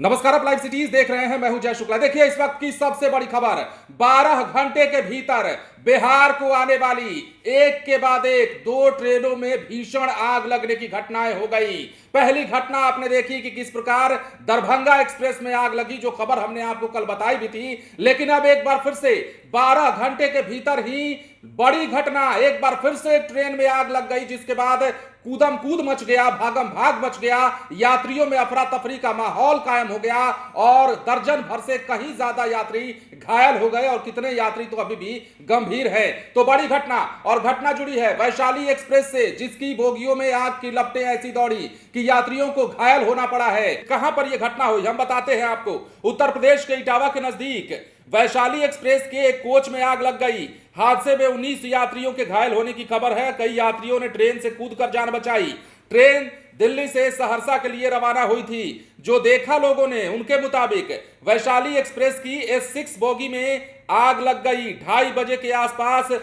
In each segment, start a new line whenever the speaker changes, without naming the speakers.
नमस्कार, आप live cities देख रहे हैं। मैं हूं जय शुक्ला। देखिए इस वक्त की सबसे बड़ी खबर, 12 घंटे के भीतर बिहार को आने वाली एक के बाद एक दो ट्रेनों में भीषण आग लगने की घटनाएं हो गई। पहली घटना आपने देखी कि किस प्रकार दरभंगा एक्सप्रेस में आग लगी, जो खबर हमने आपको कल बताई भी थी। लेकिन अब एक बार फिर से 12 घंटे के भीतर ही बड़ी घटना, एक बार फिर से ट्रेन में आग लग गई, जिसके बाद कूदम कूद मच गया, भागम भाग मच गया, यात्रियों में अफरा तफरी का माहौल कायम हो गया और दर्जन भर से कहीं ज्यादा यात्री घायल हो गए और कितने यात्री तो अभी भी गंभीर है। तो बड़ी घटना, और घटना जुड़ी है वैशाली एक्सप्रेस से, जिसकी बोगियों में आग की लपटें ऐसी दौड़ी कि यात्रियों को घायल होना पड़ा है। कहां पर यह घटना हुई हम बताते हैं आपको। उत्तर प्रदेश के इटावा के नजदीक वैशाली एक्सप्रेस के एक कोच में आग लग गई। हादसे में 19 यात्रियों के घायल होने की खबर है। कई यात्रियों ने ट्रेन से कूदकर जान बचाई। ट्रेन दिल्ली से सहरसा के लिए रवाना हुई थी। जो देखा लोगों ने, उनके मुताबिक वैशाली एक्सप्रेस की S6 बोगी में आग लग गई। 2:30 बजे के आसपास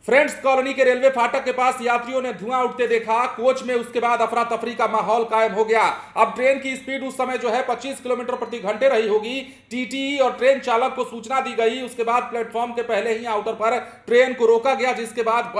फ्रेंड्स कॉलोनी के रेलवे फाटक के पास यात्रियों ने धुआं उठते देखा। कोच में उसके बाद अफरा तफरी का माहौल कायम हो गया। अब ट्रेन की स्पीड उस समय जो है 25 किलोमीटर प्रति घंटे रही होगी। टीटीई और ट्रेन चालक को सूचना दी गई। उसके बाद प्लेटफॉर्म के पहले ही आउटर पर ट्रेन को रोका गया, जिसके बाद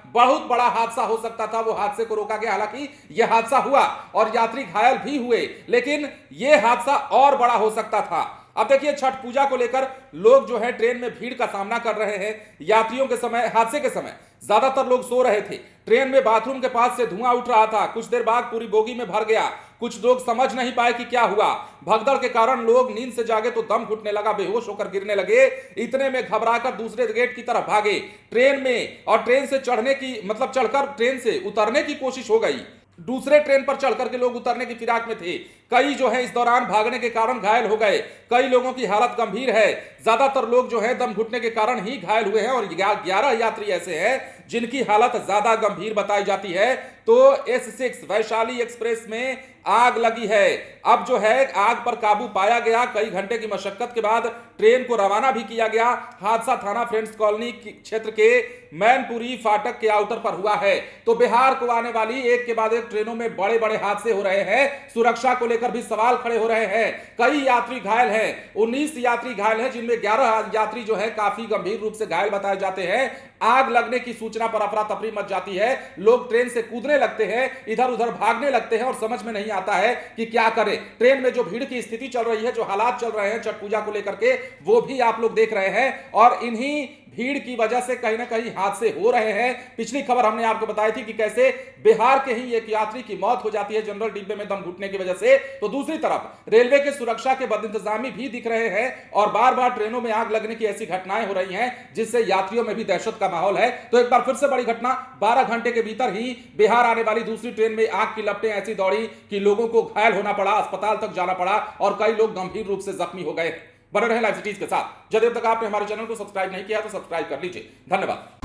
बहुत बड़ा हादसा हो सकता था, वो हादसे को रोका गया। हालांकि यह हादसा हुआ और यात्री घायल भी हुए, लेकिन यह हादसा और बड़ा हो सकता था। अब देखिए, छठ पूजा को लेकर लोग जो है ट्रेन में भीड़ का सामना कर रहे हैं। यात्रियों के समय, हादसे के समय ज्यादातर लोग सो रहे थे। ट्रेन में बाथरूम के पास से धुआं उठ रहा था। कुछ देर बाद पूरी बोगी में भर गया। कुछ लोग समझ नहीं पाए कि क्या हुआ। भगदड़ के कारण लोग नींद से जागे तो दम घुटने लगा, बेहोश होकर गिरने लगे। इतने में घबराकर दूसरे गेट की तरफ भागे ट्रेन में, और ट्रेन से चढ़ने की चढ़कर ट्रेन से उतरने की कोशिश हो गई। दूसरे ट्रेन पर चढ़कर के लोग उतरने की फिराक में थे। कई जो है इस दौरान भागने के कारण घायल हो गए। कई लोगों की हालत गंभीर है। ज्यादातर लोग जो है दम घुटने के कारण ही घायल हुए हैं और 11 यात्री ऐसे हैं जिनकी हालत ज्यादा गंभीर बताई जाती है। तो S6 वैशाली एक्सप्रेस में आग लगी है। अब जो है आग पर काबू पाया गया। कई घंटे की मशक्कत के बाद ट्रेन को रवाना भी किया गया। हादसा थाना फ्रेंड्स कॉलोनी क्षेत्र के मैनपुरी फाटक के आउटर पर हुआ है। तो बिहार को आने वाली एक के बाद एक ट्रेनों में बड़े बड़े हादसे हो रहे हैं। सुरक्षा को लेकर भी सवाल खड़े हो रहे हैं। कई यात्री घायल हैं, 19 यात्री घायल हैं, जिनमें 11 यात्री जो है काफी गंभीर रूप से घायल बताए जाते हैं। आग लगने की सूचना पर अफरा तफरी मच जाती है। लोग ट्रेन से कूदने लगते हैं, इधर उधर भागने लगते हैं और समझ में नहीं आता है कि क्या करें। ट्रेन में जो भीड़ की स्थिति चल रही है, जो हालात चल रहे हैं छठ पूजा को लेकर के, वो भी आप लोग देख रहे हैं। और इन्हीं भीड़ की वजह से कहीं ना कहीं हादसे हो रहे हैं। पिछली खबर हमने आपको बताई थी कि कैसे बिहार के ही एक यात्री की मौत हो जाती है जनरल डिब्बे में दम घुटने की वजह से। तो दूसरी तरफ रेलवे के सुरक्षा के बदइंतजामी भी दिख रहे हैं और बार बार ट्रेनों में आग लगने की ऐसी घटनाएं हो रही हैं, जिससे यात्रियों में भी दहशत का माहौल है। तो एक बार फिर से बड़ी घटना, 12 घंटे के भीतर ही बिहार आने वाली दूसरी ट्रेन में आग की लपटें ऐसी दौड़ी कि लोगों को घायल होना पड़ा, अस्पताल तक जाना पड़ा और कई लोग गंभीर रूप से जख्मी हो गए। बने रहे लाइव सिटीज के साथ। जब तक आपने हमारे चैनल को सब्सक्राइब नहीं किया तो सब्सक्राइब कर लीजिए। धन्यवाद।